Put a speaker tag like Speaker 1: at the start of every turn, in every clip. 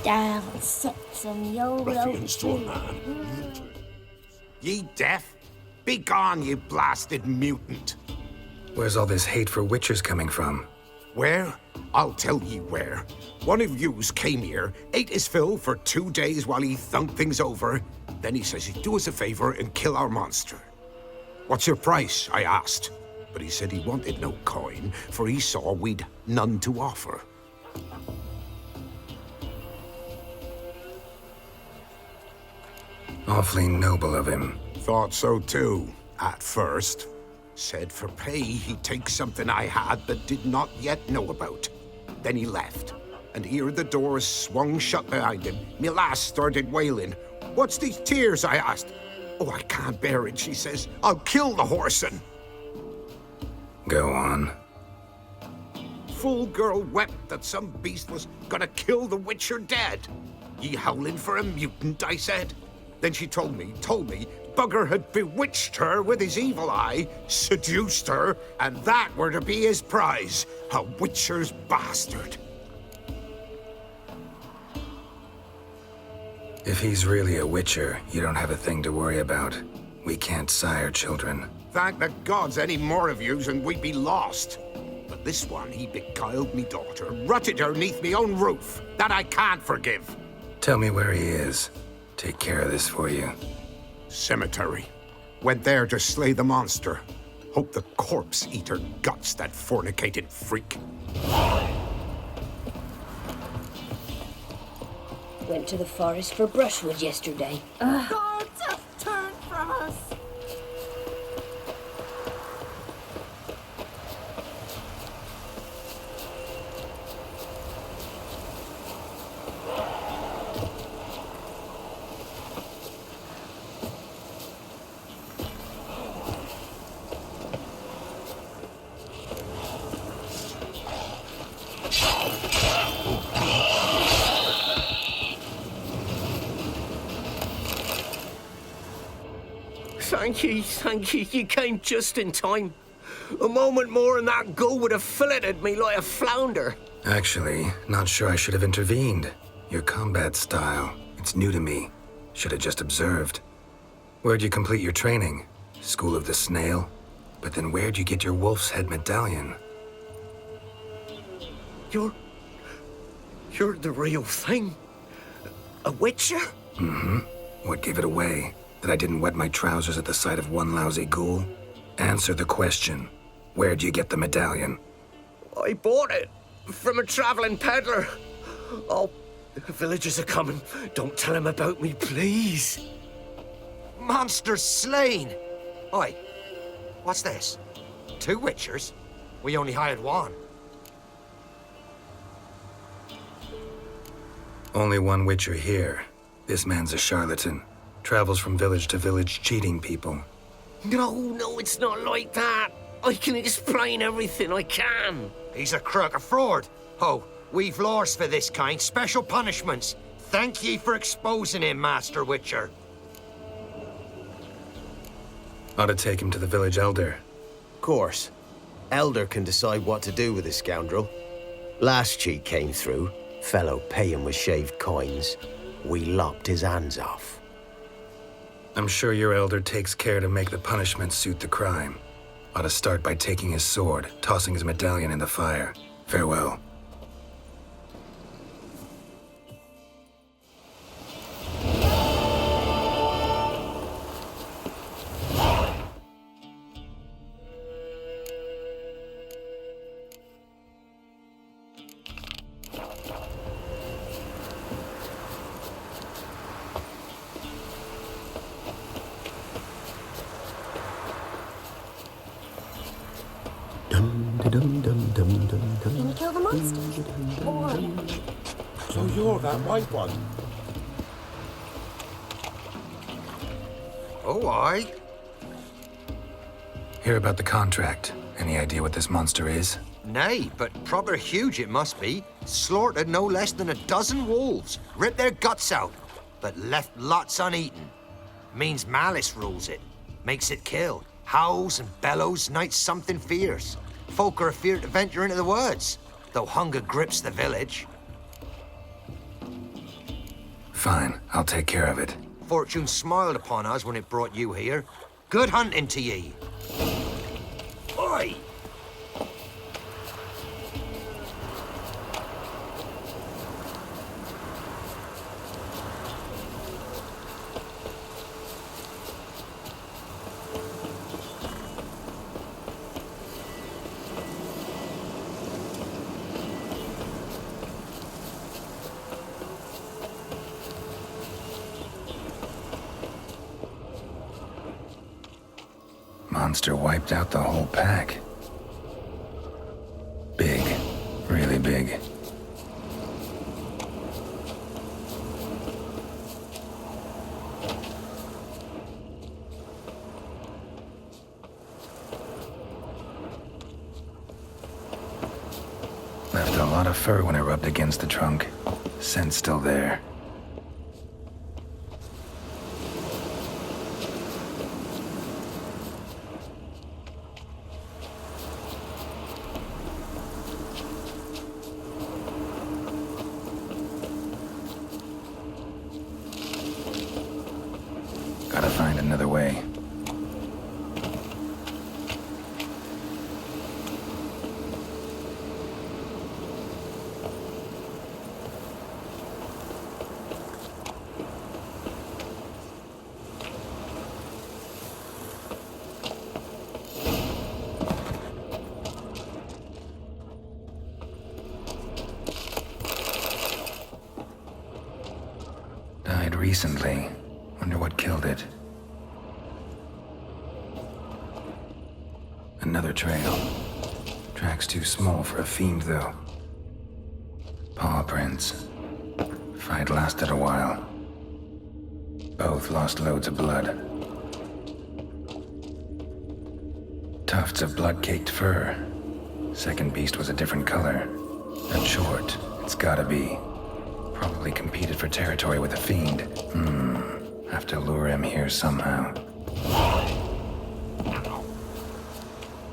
Speaker 1: down, set some yo-yo.
Speaker 2: Ruffians to a man.
Speaker 3: Ye deaf? Be gone, you blasted mutant.
Speaker 4: Where's all this hate for witchers coming from?
Speaker 3: Where? I'll tell ye where. One of yous came here, ate his fill for 2 days while he thunked things over. Then he says he'd do us a favor and kill our monster. What's your price? I asked. But he said he wanted no coin, for he saw we'd none to offer.
Speaker 4: Awfully noble of him.
Speaker 3: Thought so too, at first. Said for pay he'd take something I had but did not yet know about. Then he left, and here the doors swung shut behind him. Me lass started wailing. What's these tears? I asked. Oh, I can't bear it, she says. I'll kill the whoreson.
Speaker 4: Go on.
Speaker 3: Full girl wept that some beast was gonna kill the witcher dead. Ye howling for a mutant, I said. Then she told me, Bugger had bewitched her with his evil eye, seduced her, and that were to be his prize, a witcher's bastard.
Speaker 4: If he's really a witcher, you don't have a thing to worry about. We can't sire children.
Speaker 3: Thank the gods any more of yous and we'd be lost. But this one, he beguiled me daughter, rutted her neath me own roof. That I can't forgive.
Speaker 4: Tell me where he is. Take care of this for you.
Speaker 3: Cemetery. Went there to slay the monster. Hope the corpse eat her guts, that fornicated freak.
Speaker 1: Went to the forest for brushwood yesterday.
Speaker 5: Gods have turned from us.
Speaker 6: Thank you, you came just in time. A moment more and that gull would have filleted me like a flounder.
Speaker 4: Actually, not sure I should have intervened. Your combat style, it's new to me. Should have just observed. Where'd you complete your training? School of the Snail? But then where'd you get your wolf's head medallion?
Speaker 6: You're the real thing? A witcher?
Speaker 4: Mm-hmm. What gave it away? That I didn't wet my trousers at the sight of one lousy ghoul? Answer the question. Where'd you get the medallion?
Speaker 6: I bought it from a traveling peddler. Oh, the villagers are coming. Don't tell them about me, please.
Speaker 7: Monster slain! Oi, what's this? 2 witchers? We only hired one.
Speaker 4: Only one witcher here. This man's a charlatan. Travels from village to village cheating people.
Speaker 6: No, it's not like that. I can explain everything I can.
Speaker 7: He's a crook, a fraud. Oh, we've laws for this kind, special punishments. Thank ye for exposing him, Master Witcher.
Speaker 4: Ought to take him to the village elder.
Speaker 8: Course. Elder can decide what to do with this scoundrel. Last cheat came through. Fellow pay him with shaved coins. We lopped his hands off.
Speaker 4: I'm sure your elder takes care to make the punishment suit the crime. Ought to start by taking his sword, tossing his medallion in the fire. Farewell.
Speaker 1: Can you kill the monster? Or...
Speaker 2: So you're that white one?
Speaker 7: Oh, aye.
Speaker 4: Hear about the contract. Any idea what this monster is?
Speaker 7: Nay, but proper huge it must be. Slaughtered no less than 12 wolves. Ripped their guts out, but left lots uneaten. Means malice rules it. Makes it kill. Howls and bellows, nights something fierce. Folk are afeard to venture into the woods, though hunger grips the village.
Speaker 4: Fine, I'll take care of it.
Speaker 7: Fortune smiled upon us when it brought you here. Good hunting to ye. Oi!
Speaker 4: Monster wiped out the whole pack. Big. Really big. Left a lot of fur when I rubbed against the trunk. Scent's still there. Gotta find another way. Died recently. Wonder what killed it. Another trail. Track's too small for a fiend, though. Paw prints. Fight lasted a while. Both lost loads of blood. Tufts of blood-caked fur. Second beast was a different color. Not short. It's gotta be. Probably competed for territory with a fiend. Have to lure him here somehow.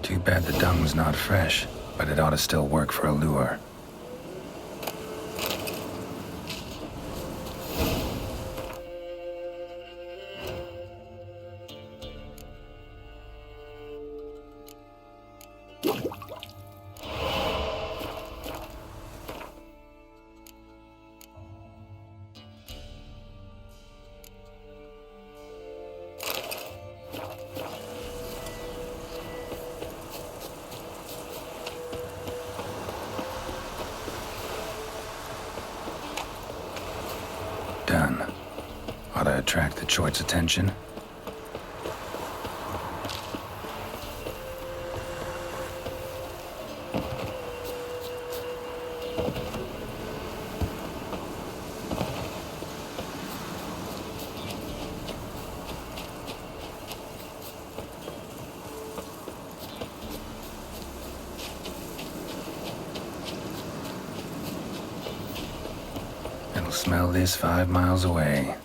Speaker 4: Too bad the dung's not fresh, but it ought to still work for a lure. Done. Ought to attract the choit's attention. It'll smell this 5 miles away.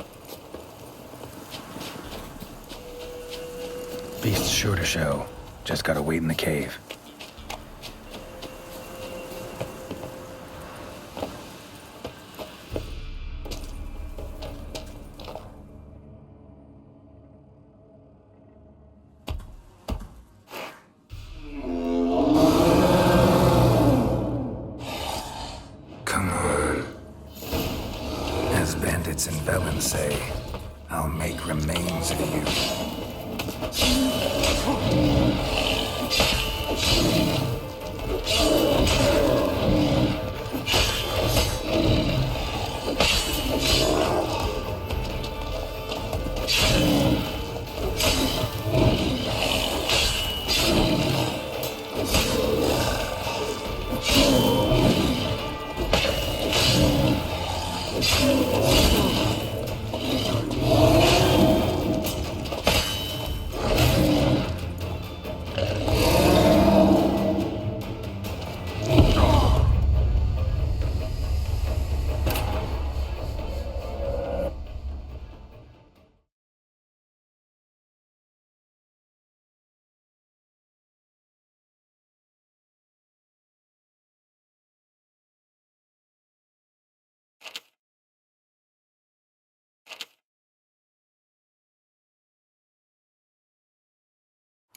Speaker 4: Beast's sure to show. Just gotta wait in the cave. Come on. As bandits in Velen say, I'll make remains of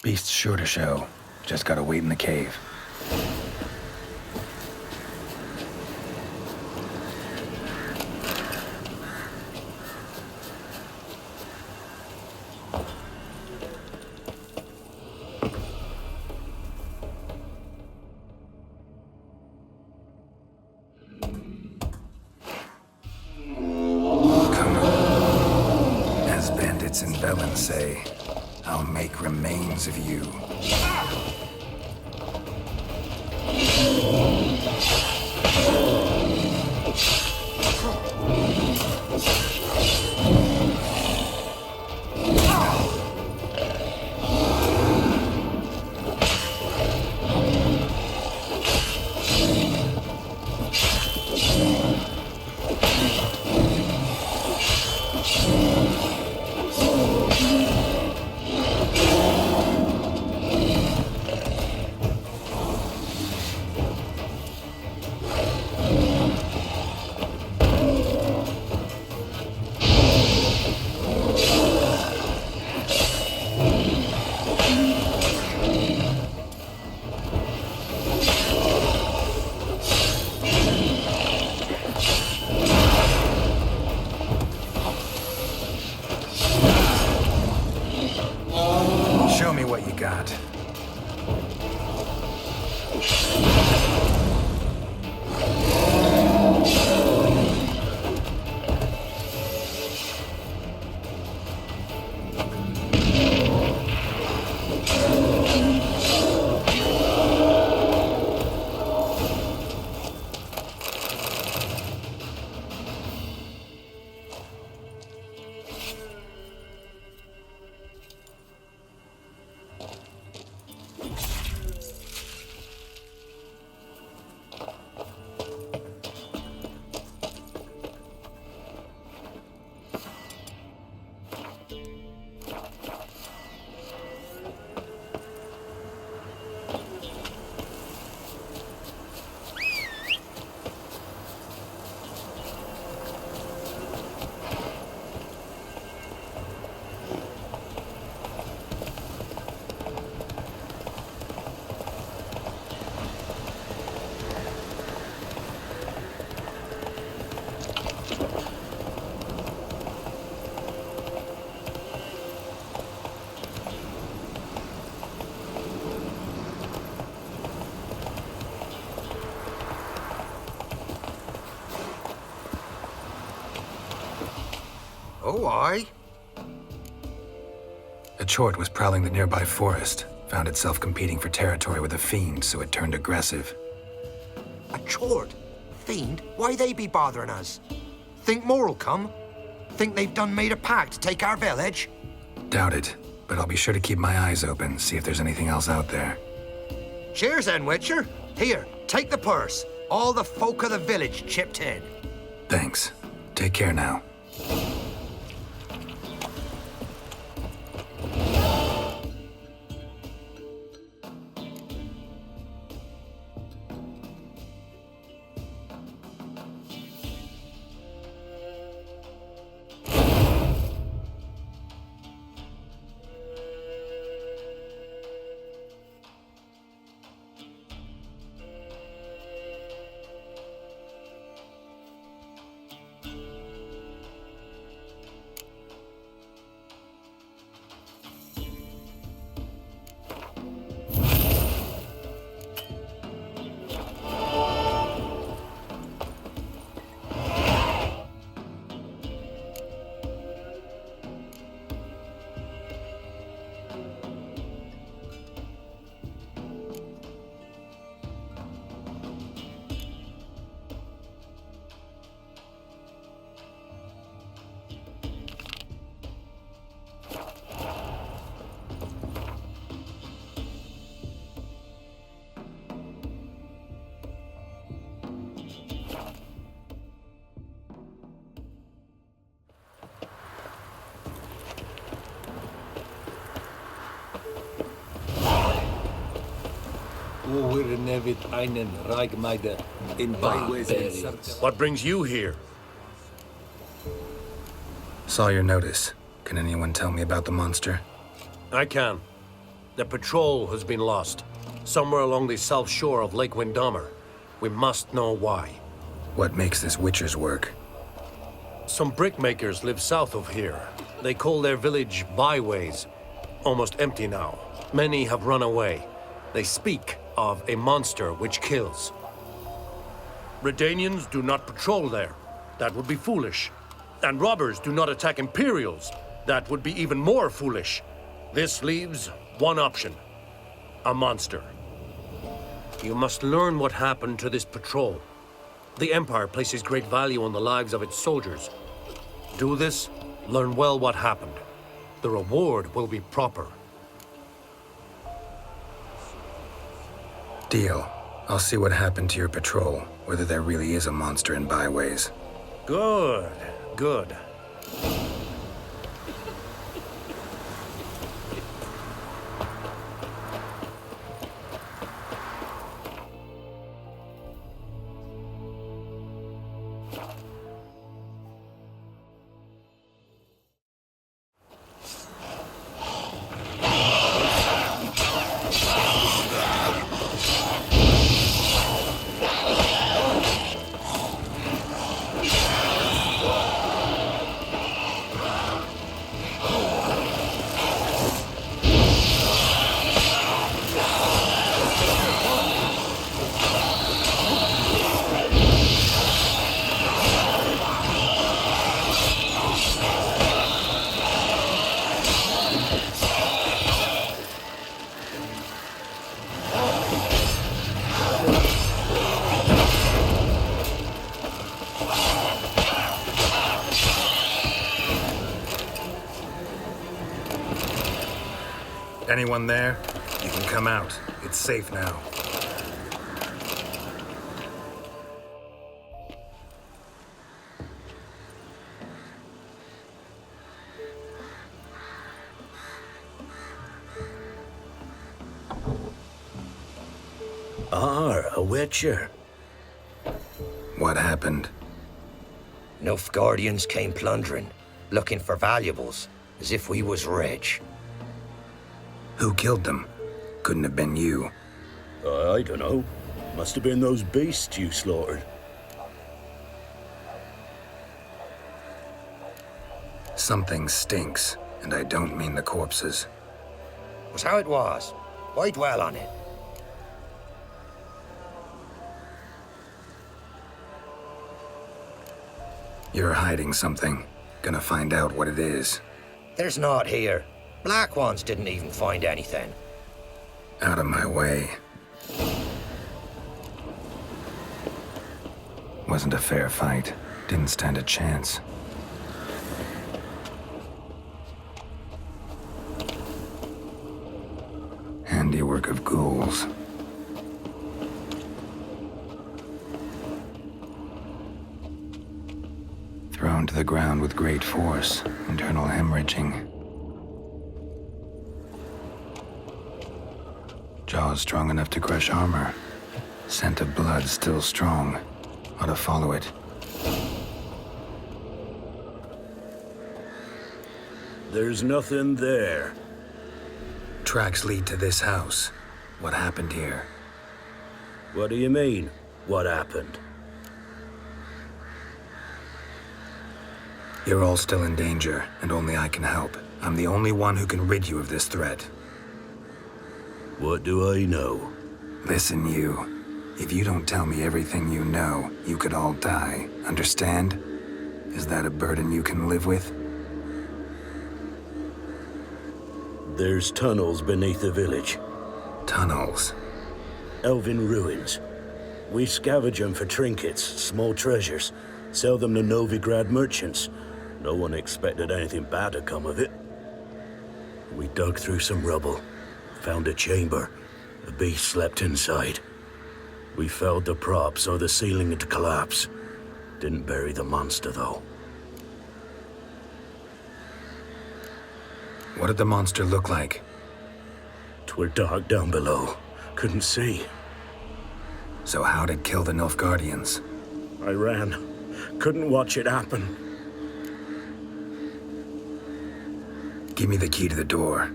Speaker 4: Beast's sure to show. Just gotta wait in the cave. As bandits in Velen say, I'll make remains of you. Show me what you got.
Speaker 7: Oh, aye.
Speaker 4: A chort was prowling the nearby forest, found itself competing for territory with a fiend, so it turned aggressive.
Speaker 7: A chort? Fiend? Why they be bothering us? Think more'll come? Think they've done made a pact to take our village?
Speaker 4: Doubt it, but I'll be sure to keep my eyes open, see if there's anything else out there.
Speaker 7: Cheers then, Witcher. Here, take the purse. All the folk of the village chipped in.
Speaker 4: Thanks. Take care now.
Speaker 9: In Byways.
Speaker 2: What brings you here?
Speaker 4: Saw your notice. Can anyone tell me about the monster?
Speaker 2: I can.
Speaker 9: The patrol has been lost. Somewhere along the south shore of Lake Windammer. We must know why.
Speaker 4: What makes this Witcher's work?
Speaker 9: Some brickmakers live south of here. They call their village Byways. Almost empty now. Many have run away. They speak of a monster which kills. Redanians do not patrol there. That would be foolish. And robbers do not attack Imperials. That would be even more foolish. This leaves one option. A monster. You must learn what happened to this patrol. The Empire places great value on the lives of its soldiers. Do this, learn well what happened. The reward will be proper.
Speaker 4: Deal. I'll see what happened to your patrol, whether there really is a monster in Byways.
Speaker 9: Good, good.
Speaker 4: Anyone there? You can come out. It's safe now.
Speaker 6: A Witcher.
Speaker 4: What happened?
Speaker 7: Nilfgaardians came plundering, looking for valuables, as if we was rich.
Speaker 4: Who killed them? Couldn't have been you.
Speaker 2: I don't know. Must have been those beasts you slaughtered.
Speaker 4: Something stinks, and I don't mean the corpses.
Speaker 7: Was how it was. Why dwell on it?
Speaker 4: You're hiding something. Gonna find out what it is.
Speaker 7: There's naught here. Black ones didn't even find anything.
Speaker 4: Out of my way. Wasn't a fair fight. Didn't stand a chance. Handiwork of ghouls. Thrown to the ground with great force. Internal hemorrhaging. Jaws strong enough to crush armor. Scent of blood still strong. Ought to follow it.
Speaker 2: There's nothing there.
Speaker 4: Tracks lead to this house. What happened here?
Speaker 2: What do you mean, what happened?
Speaker 4: You're all still in danger, and only I can help. I'm the only one who can rid you of this threat.
Speaker 2: What do I know?
Speaker 4: Listen, you. If you don't tell me everything you know, you could all die. Understand? Is that a burden you can live with?
Speaker 2: There's tunnels beneath the village.
Speaker 4: Tunnels.
Speaker 2: Elven ruins. We scavenge them for trinkets, small treasures. Sell them to Novigrad merchants. No one expected anything bad to come of it. We dug through some rubble. Found a chamber. A beast slept inside. We felled the prop so the ceiling had collapsed. Didn't bury the monster, though.
Speaker 4: What did the monster look like?
Speaker 2: 'Twere dark down below. Couldn't see.
Speaker 4: So how'd it kill the Nilfgaardians?
Speaker 2: I ran. Couldn't watch it happen.
Speaker 4: Give me the key to the door.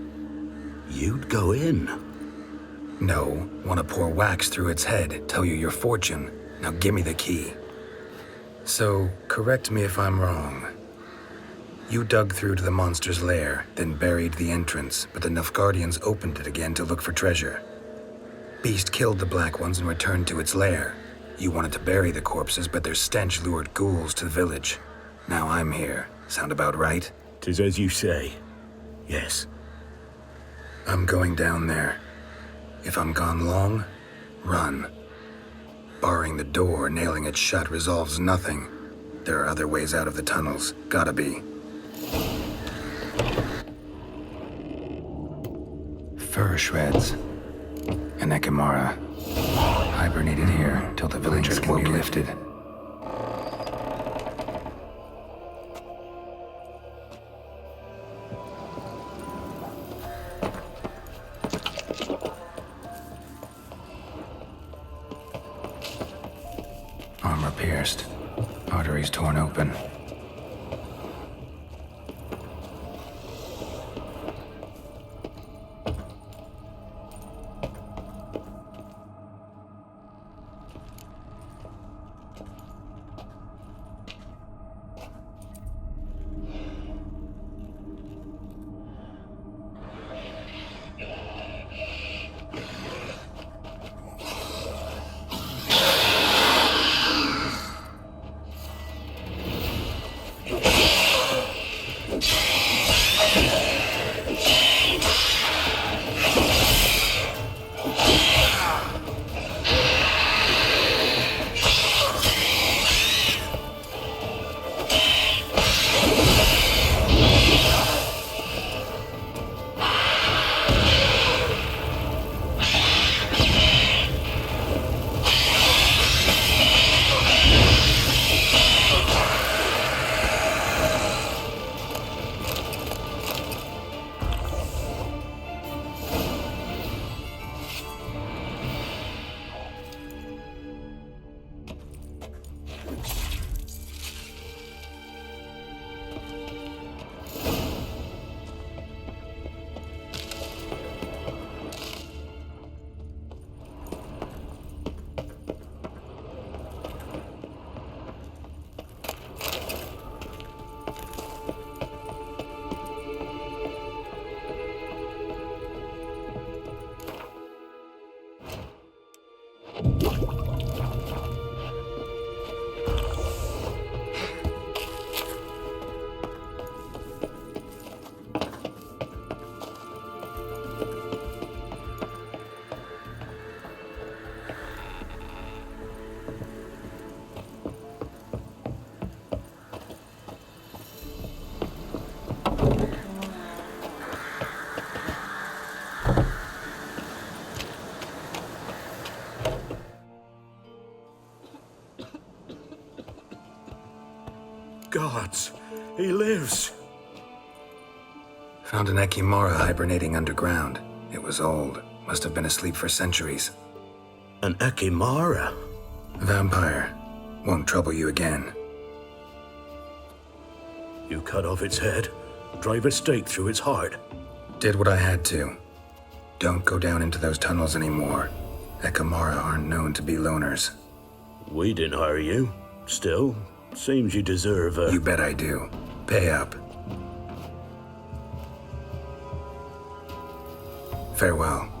Speaker 2: You'd go in?
Speaker 4: No, want to pour wax through its head, tell you your fortune. Now give me the key. So, correct me if I'm wrong. You dug through to the monster's lair, then buried the entrance, but the Nilfgaardians opened it again to look for treasure. Beast killed the Black Ones and returned to its lair. You wanted to bury the corpses, but their stench lured ghouls to the village. Now I'm here. Sound about right?
Speaker 2: 'Tis as you say. Yes.
Speaker 4: I'm going down there. If I'm gone long, run. Barring the door, nailing it shut resolves nothing. There are other ways out of the tunnels. Gotta be. Fur shreds. An Ekimara. Hibernated here till the villagers can be lifted. Armor pierced. Arteries torn open.
Speaker 2: Gods, he lives.
Speaker 4: Found an Ekimara hibernating underground. It was old. Must have been asleep for centuries.
Speaker 2: An Ekimara?
Speaker 4: Vampire. Won't trouble you again.
Speaker 2: You cut off its head, drive a stake through its heart.
Speaker 4: Did what I had to. Don't go down into those tunnels anymore. Ekimara aren't known to be loners.
Speaker 2: We didn't hire you. Still, seems you deserve a...
Speaker 4: You bet I do. Pay up. Farewell.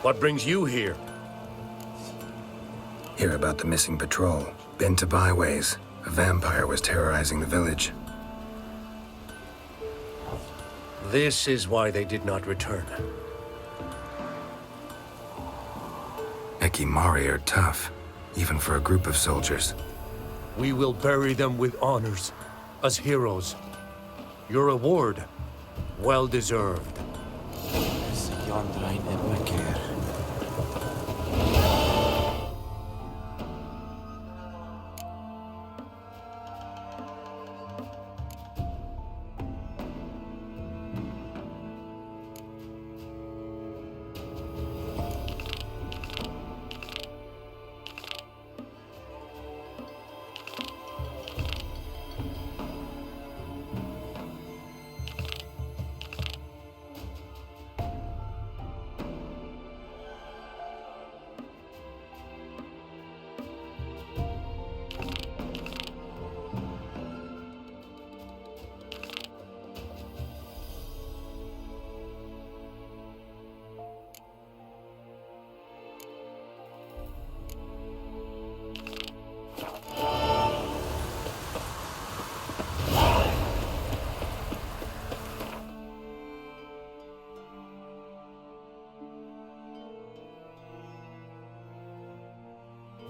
Speaker 9: What brings you here?
Speaker 4: Hear about the missing patrol. Been to Byways. A vampire was terrorizing the village.
Speaker 9: This is why they did not return.
Speaker 4: Ekimari are tough, even for a group of soldiers.
Speaker 9: We will bury them with honors, as heroes. Your reward, well deserved.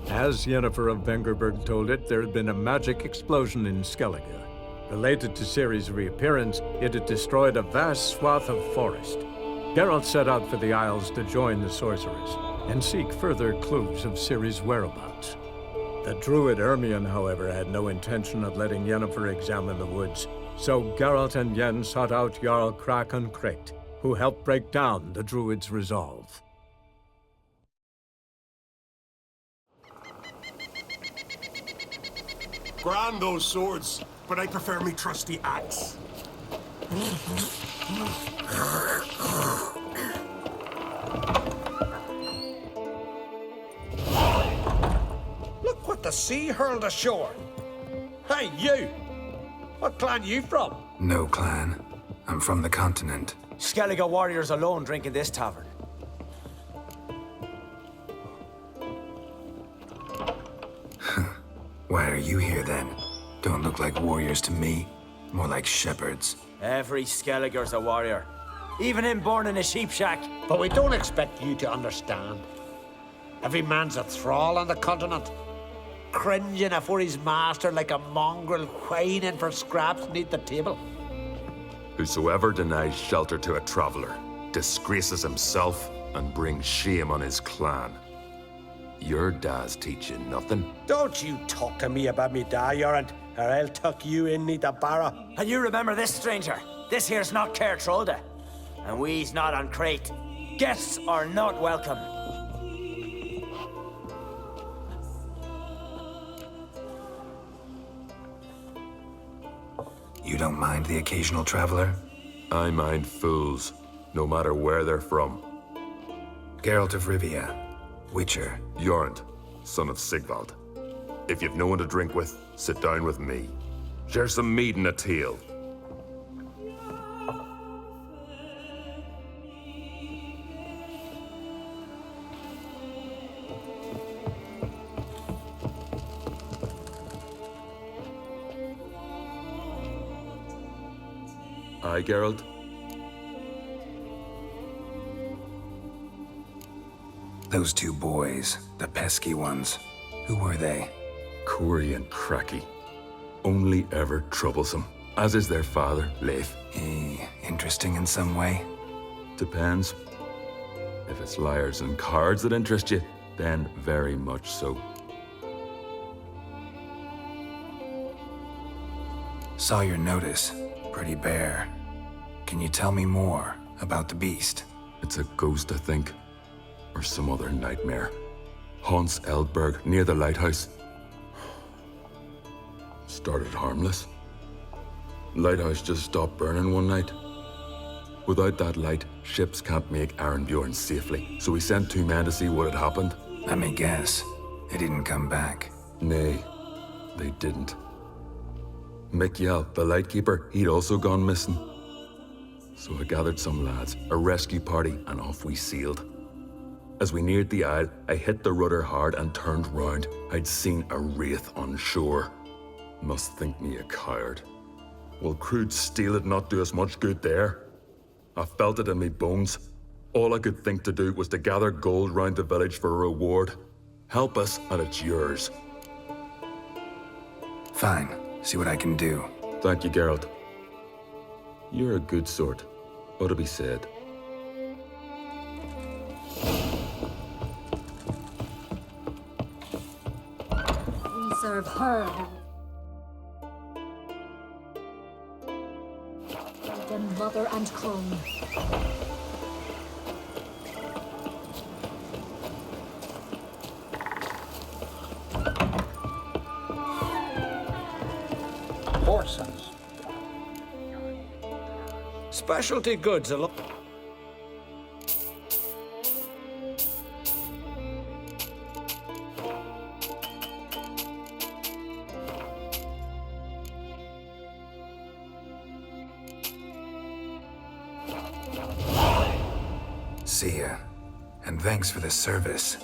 Speaker 10: As Yennefer of Vengerberg told it, there had been a magic explosion in Skellige. Related to Ciri's reappearance, it had destroyed a vast swath of forest. Geralt set out for the Isles to join the sorcerers and seek further clues of Ciri's whereabouts. The druid Ermion, however, had no intention of letting Yennefer examine the woods, so Geralt and Yen sought out Jarl Kraken Kricht, who helped break down the druid's resolve.
Speaker 11: Grand those swords, but I prefer me trusty axe.
Speaker 6: Look what the sea hurled ashore. Hey, you! What clan you from?
Speaker 4: No clan. I'm from the continent.
Speaker 12: Skellige warriors alone drink in this tavern.
Speaker 4: Why are you here then? Don't look like warriors to me. More like shepherds.
Speaker 12: Every Skellige's a warrior. Even him born in a sheep shack.
Speaker 6: But we don't expect you to understand. Every man's a thrall on the continent, cringing afore his master like a mongrel whining for scraps neath the table.
Speaker 13: Whosoever denies shelter to a traveler disgraces himself and brings shame on his clan. Your dad's teaching nothing.
Speaker 6: Don't you talk to me about me da, Yorant, or I'll tuck you in neath the barra.
Speaker 12: And you remember this, stranger? This here's not Caer Trolde. And we's not on Crate. Guests are not welcome.
Speaker 4: You don't mind the occasional traveler?
Speaker 13: I mind fools, no matter where they're from.
Speaker 4: Geralt of Rivia, Witcher.
Speaker 13: Jorund, son of Sigvald. If you've no one to drink with, sit down with me. Share some mead and a teal. Aye, Geralt?
Speaker 4: Those two boys, the pesky ones. Who were they?
Speaker 13: Corey and Cracky. Only ever troublesome, as is their father, Leif.
Speaker 4: Interesting in some way?
Speaker 13: Depends. If it's liars and cards that interest you, then very much so.
Speaker 4: Saw your notice. Pretty bare. Can you tell me more about the beast?
Speaker 13: It's a ghost, I think. Or some other nightmare. Haunts Eldeberg, near the lighthouse. Started harmless. Lighthouse just stopped burning one night. Without that light, ships can't make Arenbjorn safely, so we sent 2 men to see what had happened.
Speaker 4: Let me guess. They didn't come back.
Speaker 13: Nay, they didn't. Mikjal, the lightkeeper, he'd also gone missing. So I gathered some lads, a rescue party, and off we sailed. As we neared the isle, I hit the rudder hard and turned round. I'd seen a wraith on shore. Must think me a coward. Will crude steel it not do us much good there? I felt it in me bones. All I could think to do was to gather gold round the village for a reward. Help us, and it's yours.
Speaker 4: Fine. See what I can do.
Speaker 13: Thank you, Geralt. You're a good sort. Ought to be said.
Speaker 1: We serve her. Them mother and crone.
Speaker 6: Horses. Specialty goods, a look.
Speaker 4: See ya. And thanks for the service.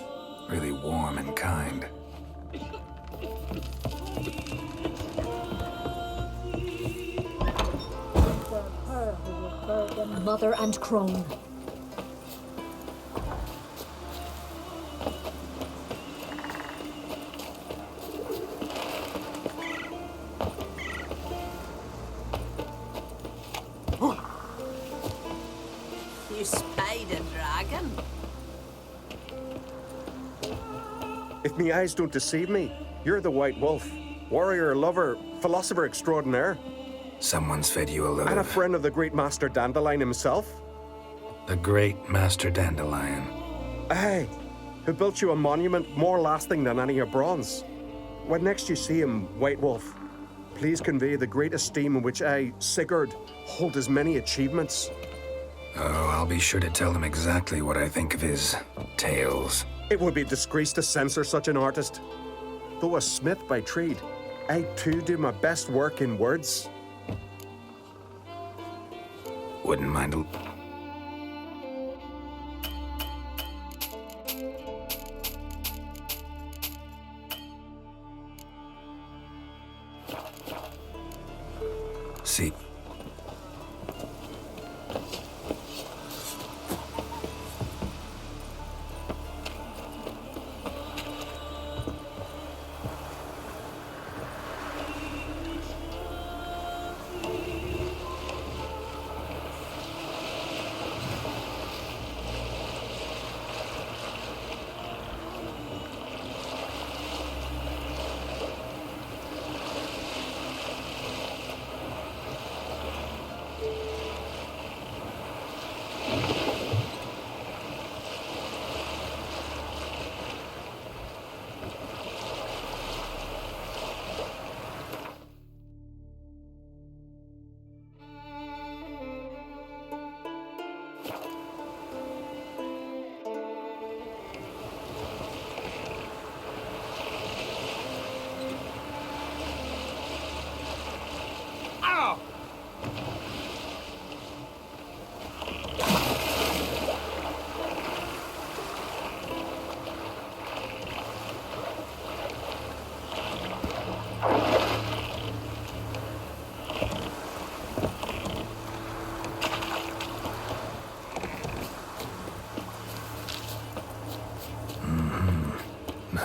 Speaker 4: Really warm and kind.
Speaker 1: Her who will burden mother and crone.
Speaker 5: You spied a dragon?
Speaker 14: If me eyes don't deceive me, you're the White Wolf. Warrior, lover, philosopher extraordinaire.
Speaker 4: Someone's fed you a load
Speaker 14: And a
Speaker 4: of...
Speaker 14: friend of the great Master Dandelion himself.
Speaker 4: The great Master Dandelion.
Speaker 14: Aye, who built you a monument more lasting than any of bronze. When next you see him, White Wolf, please convey the great esteem in which I, Sigurd, hold his many achievements.
Speaker 4: Oh, I'll be sure to tell him exactly what I think of his tales.
Speaker 14: It would be a disgrace to censor such an artist. Though a smith by trade, I too do my best work in words.
Speaker 4: Wouldn't mind a... See.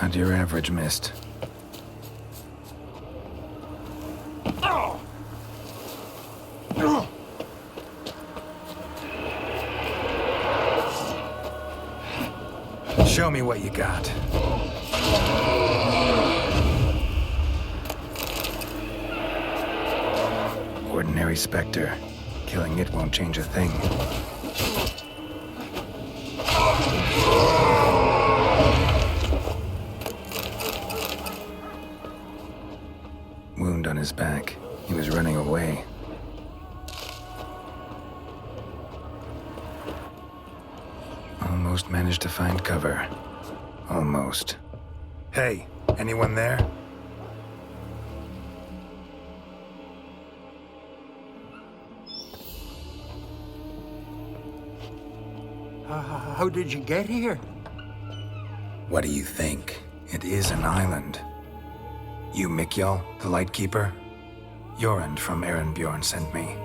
Speaker 4: Not your average mist. Show me what you got. Ordinary specter. Killing it won't change a thing. Wound on his back. He was running away. Almost managed to find cover. Almost. Hey, anyone there?
Speaker 15: How did you get here?
Speaker 4: What do you think? It is an island. You, Mikjal, the Lightkeeper? Jorund from Erenbjorn sent me.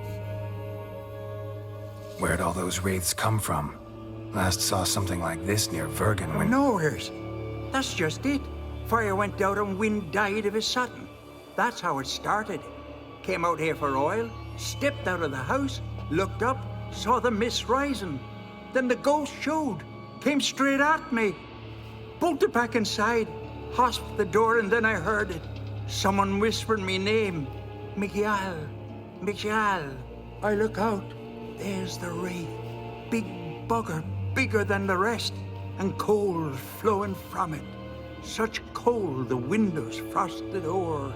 Speaker 4: Where'd all those wraiths come from? Last saw something like this near Vergen when...
Speaker 15: Nowheres. That's just it. Fire went out and wind died of a sudden. That's how it started. Came out here for oil, stepped out of the house, looked up, saw the mist rising. Then the ghost showed, came straight at me. Bolted back inside, hosped the door, and then I heard it. Someone whispered me name. Mikjal. Mikjal. I look out. There's the wraith. Big bugger, bigger than the rest, and cold flowing from it. Such cold the windows frosted o'er.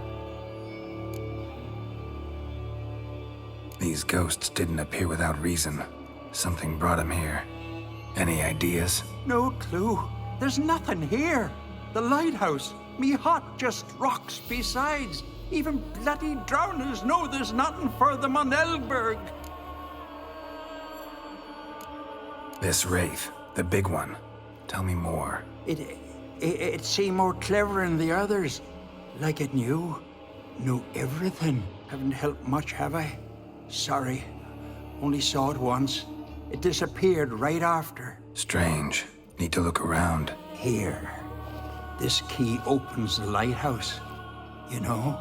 Speaker 4: These ghosts didn't appear without reason. Something brought them here. Any ideas?
Speaker 15: No clue. There's nothing here. The lighthouse, me hut just rocks besides. Even bloody drowners know there's nothing for them on Eldeberg.
Speaker 4: This wraith, the big one. Tell me more.
Speaker 15: It seemed more clever than the others. Like it knew everything. Haven't helped much, have I? Sorry. Only saw it once. It disappeared right after.
Speaker 4: Strange. Need to look around.
Speaker 15: Here. This key opens the lighthouse. You know,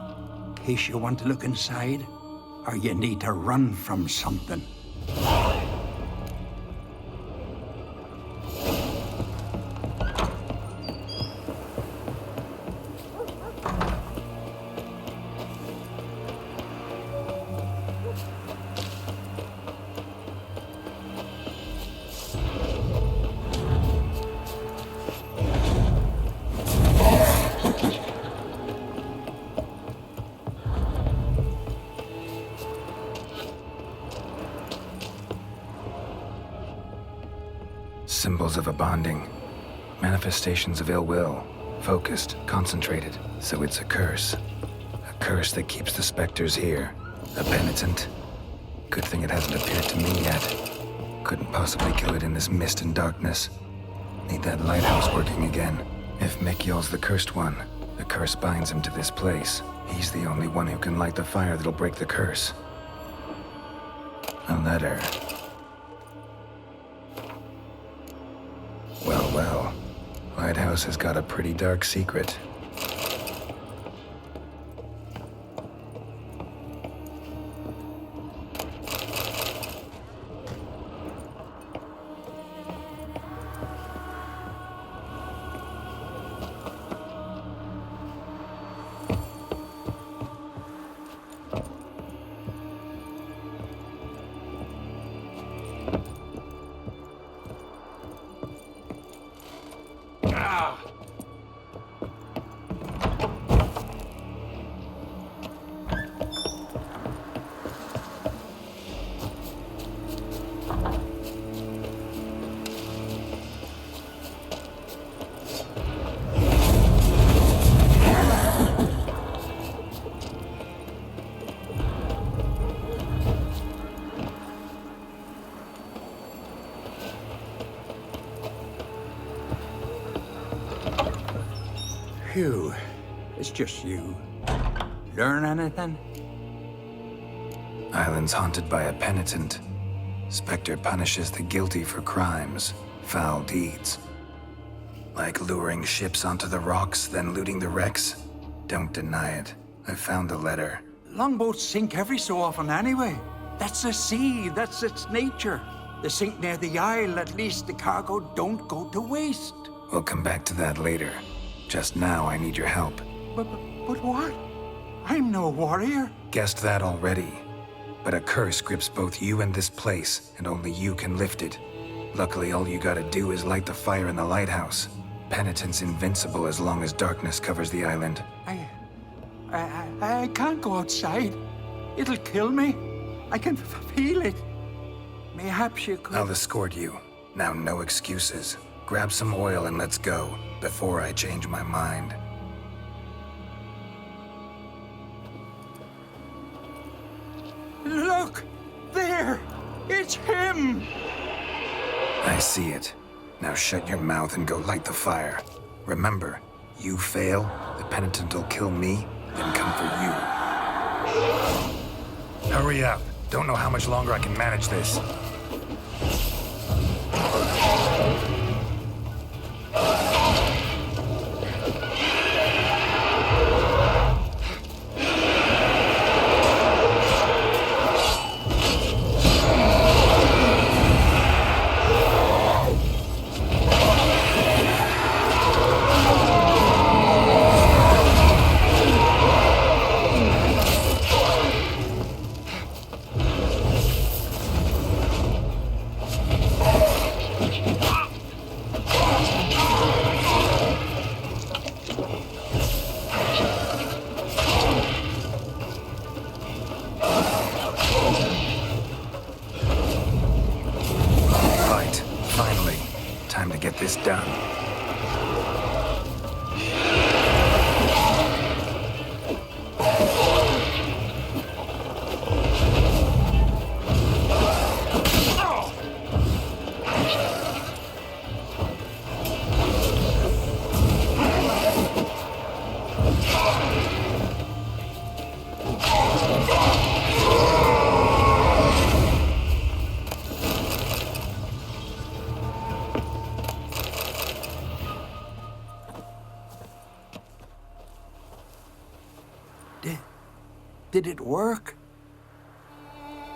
Speaker 15: in case you want to look inside, or you need to run from something.
Speaker 4: Symbols of a bonding. Manifestations of ill will. Focused, concentrated. So it's a curse. A curse that keeps the specters here. A penitent. Good thing it hasn't appeared to me yet. Couldn't possibly kill it in this mist and darkness. Need that lighthouse working again. If Mikyol's the cursed one, the curse binds him to this place. He's the only one who can light the fire that'll break the curse. A letter. Well, well. Lighthouse has got a pretty dark secret.
Speaker 15: Phew, it's just you. Learn anything?
Speaker 4: Island's haunted by a penitent. Spectre punishes the guilty for crimes, foul deeds. Like luring ships onto the rocks, then looting the wrecks. Don't deny it. I found the letter.
Speaker 15: Longboats sink every so often anyway. That's the sea, that's its nature. They sink near the isle, at least the cargo don't go to waste.
Speaker 4: We'll come back to that later. Just now, I need your help.
Speaker 15: But what? I'm no warrior.
Speaker 4: Guessed that already. But a curse grips both you and this place, and only you can lift it. Luckily, all you gotta do is light the fire in the lighthouse. Penitent's invincible as long as darkness covers the island.
Speaker 15: I can't go outside. It'll kill me. I can feel it. Mayhaps you could...
Speaker 4: I'll escort you. Now, no excuses. Grab some oil and let's go, before I change my mind.
Speaker 15: Look! There! It's him!
Speaker 4: I see it. Now shut your mouth and go light the fire. Remember, you fail, the penitent will kill me, then come for you. Hurry up. Don't know how much longer I can manage this. Done.
Speaker 15: Did it work?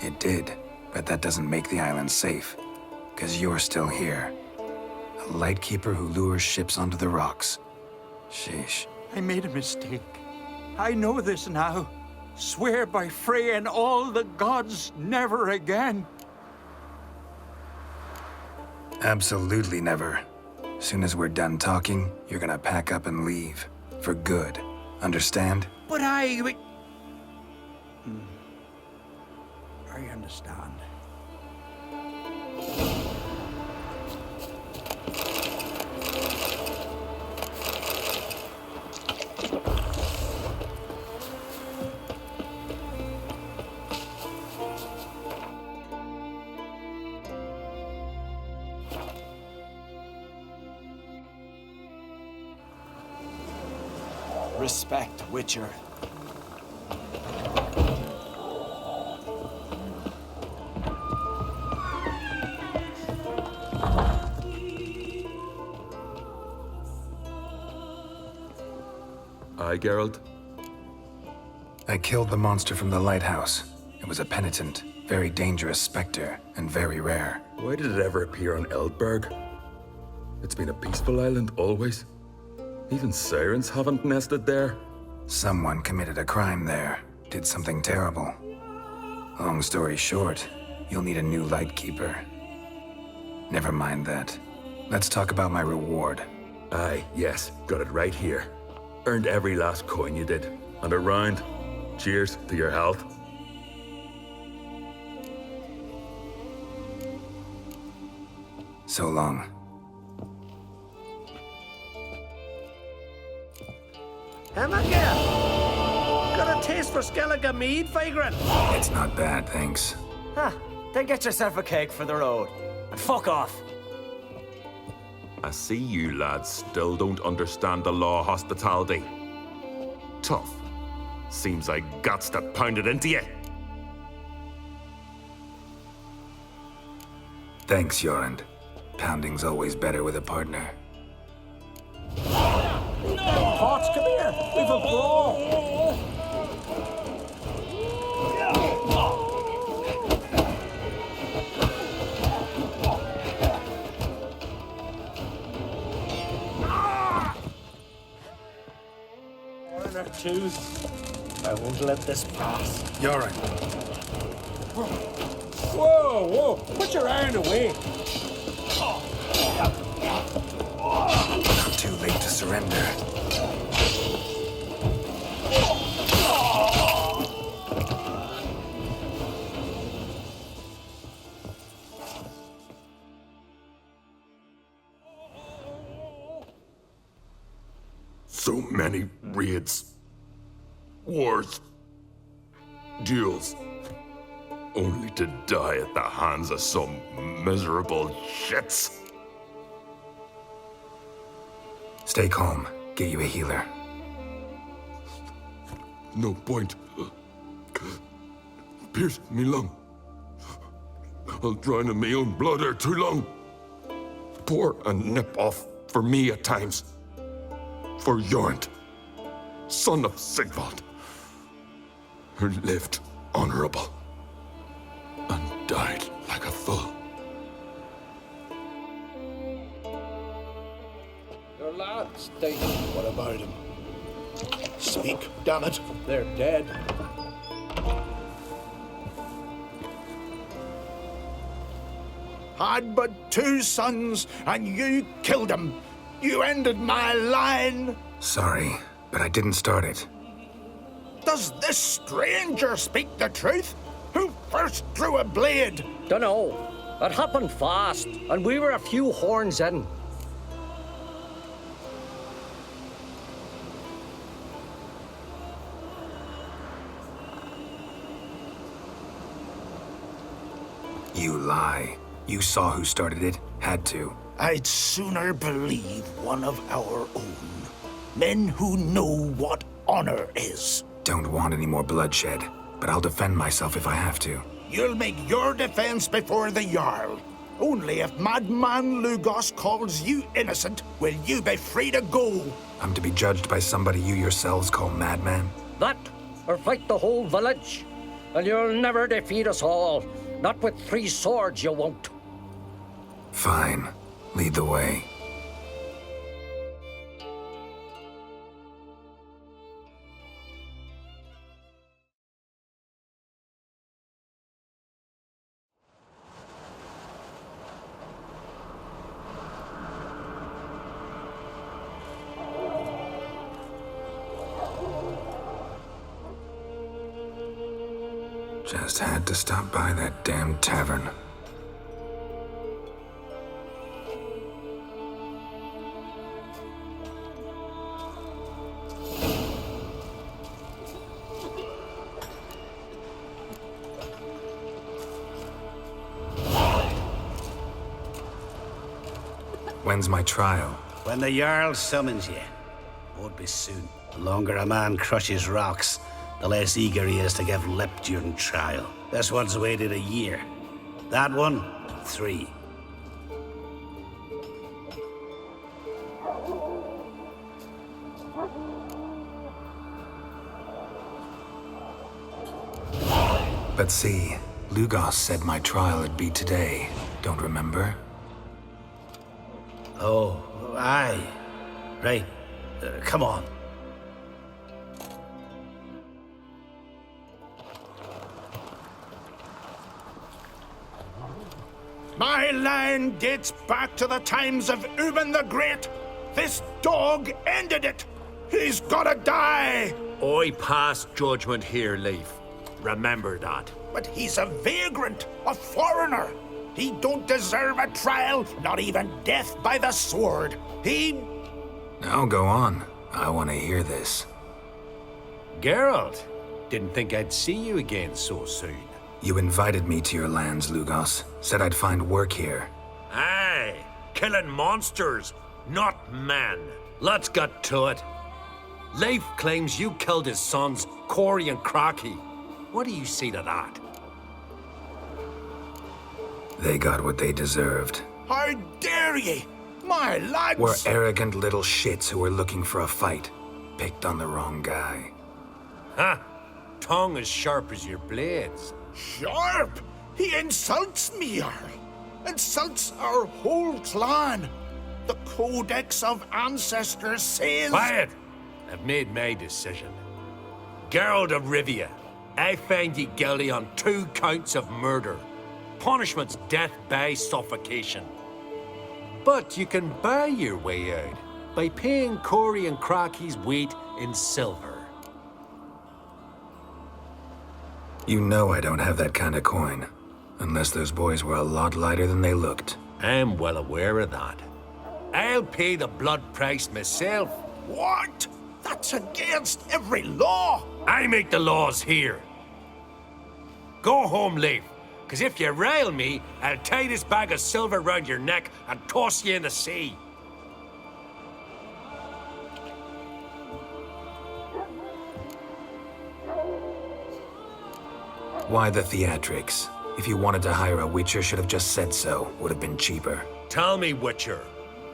Speaker 4: It did, but that doesn't make the island safe. 'Cause you're still here. A lightkeeper who lures ships onto the rocks. Sheesh.
Speaker 15: I made a mistake. I know this now. Swear by Freya and all the gods, never again.
Speaker 4: Absolutely never. Soon as we're done talking, you're gonna pack up and leave. For good. Understand?
Speaker 15: But I understand.
Speaker 12: Respect, Witcher.
Speaker 13: Aye, Geralt?
Speaker 4: I killed the monster from the lighthouse. It was a penitent, very dangerous specter, and very rare.
Speaker 13: Why did it ever appear on Eldeberg? It's been a peaceful island, always. Even sirens haven't nested there.
Speaker 4: Someone committed a crime there. Did something terrible. Long story short, you'll need a new lightkeeper. Never mind that. Let's talk about my reward.
Speaker 13: Aye, yes, got it right here. Earned every last coin you did. And a round. Cheers to your health.
Speaker 4: So long.
Speaker 9: Him again! Got a taste for Skellige mead, vagrant?
Speaker 4: It's not bad, thanks.
Speaker 12: Then get yourself a cake for the road. And fuck off.
Speaker 13: I see you lads still don't understand the law of hospitality. Tough. Seems like guts that pounded into you.
Speaker 4: Thanks, Jorund. Pounding's always better with a partner.
Speaker 9: Potts, come here. We've a brawl. One or two. I won't let this pass.
Speaker 4: Jorund.
Speaker 9: Whoa, whoa. Put your iron away.
Speaker 4: Not too late to surrender.
Speaker 13: So many raids, wars, duels, only to die at the hands of some miserable shits.
Speaker 4: Stay calm. Get you a healer.
Speaker 13: No point. Pierce me lung. I'll drown in my own blood ere too long. Pour a nip off for me at times. For Jorund, son of Sigvald, who lived honorable and died like a fool.
Speaker 9: Your lads, they...
Speaker 2: What about him? Speak, damn it.
Speaker 9: They're dead.
Speaker 2: Had but 2 sons, and you killed them. You ended my line.
Speaker 4: Sorry, but I didn't start it.
Speaker 2: Does this stranger speak the truth? Who first drew a blade?
Speaker 16: Dunno. It happened fast, and we were a few horns in.
Speaker 4: You lie. You saw who started it. Had to.
Speaker 2: I'd sooner believe one of our own. Men who know what honor is.
Speaker 4: Don't want any more bloodshed, but I'll defend myself if I have to.
Speaker 2: You'll make your defense before the Jarl. Only if Madman Lugos calls you innocent will you be free to go.
Speaker 4: I'm to be judged by somebody you yourselves call madman?
Speaker 16: That, or fight the whole village. And you'll never defeat us all. Not with 3 swords, you won't.
Speaker 4: Fine. Lead the way. Just had to stop by that damn tavern.
Speaker 17: When's my trial?
Speaker 18: When the Jarl summons you. Won't be soon.
Speaker 17: The longer a man crushes rocks, the less eager he is to give lip during trial. This one's waited a year. That one, 3.
Speaker 4: But see, Lugos said my trial would be today. Don't remember?
Speaker 17: Oh, aye. Right. Come on.
Speaker 11: My line dates back to the times of Uben the Great. This dog ended it. He's gotta die.
Speaker 6: I pass judgment here, Leif. Remember that.
Speaker 11: But he's a vagrant, a foreigner. He don't deserve a trial, not even death by the sword. He...
Speaker 4: Now go on. I want to hear this.
Speaker 6: Geralt, didn't think I'd see you again so soon.
Speaker 4: You invited me to your lands, Lugos. Said I'd find work here.
Speaker 6: Aye, killing monsters, not men. Let's get to it. Leif claims you killed his sons, Corey and Crocky. What do you see to that?
Speaker 4: They got what they deserved.
Speaker 11: How dare ye? My lads...
Speaker 4: We're arrogant little shits who were looking for a fight. Picked on the wrong guy.
Speaker 6: Ha! Tongue as sharp as your blades.
Speaker 11: Sharp? He insults me, Jarl. Insults our whole clan. The Codex of Ancestors says...
Speaker 6: Quiet! I've made my decision. Geralt of Rivia, I find ye guilty on 2 counts of murder. Punishment's death by suffocation. But you can buy your way out by paying Corey and Crocky's weight in silver.
Speaker 4: You know I don't have that kind of coin. Unless those boys were a lot lighter than they looked.
Speaker 6: I'm well aware of that. I'll pay the blood price myself.
Speaker 11: What? That's against every law.
Speaker 6: I make the laws here. Go home, Leif. Because if you rile me, I'll tie this bag of silver round your neck and toss you in the sea.
Speaker 4: Why the theatrics? If you wanted to hire a Witcher, should have just said so. Would have been cheaper.
Speaker 6: Tell me, Witcher,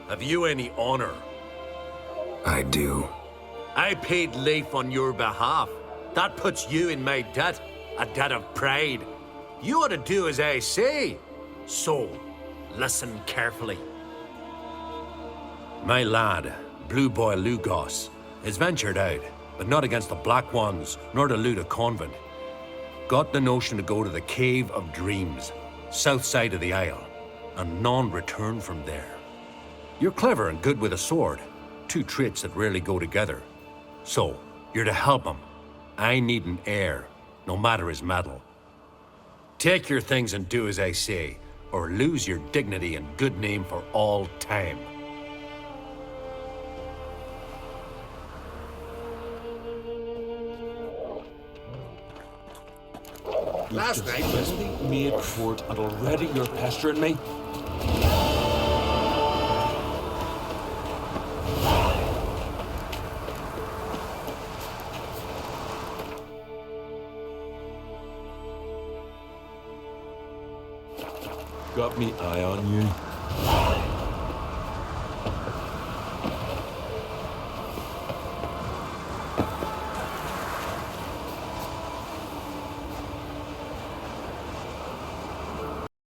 Speaker 6: have you any honor?
Speaker 4: I do.
Speaker 6: I paid Leif on your behalf. That puts you in my debt, a debt of pride. You ought to do as I say. So, listen carefully. My lad, Blue Boy Lugos, has ventured out, but not against the Black Ones, nor to loot a convent. Got the notion to go to the Cave of Dreams, south side of the Isle, and none return from there. You're clever and good with a sword, 2 traits that rarely go together. So, you're to help him. I need an heir, no matter his mettle. Take your things and do as I say, or lose your dignity and good name for all time.
Speaker 11: Last night
Speaker 13: was made court and already you're pestering me. Got me eye on you.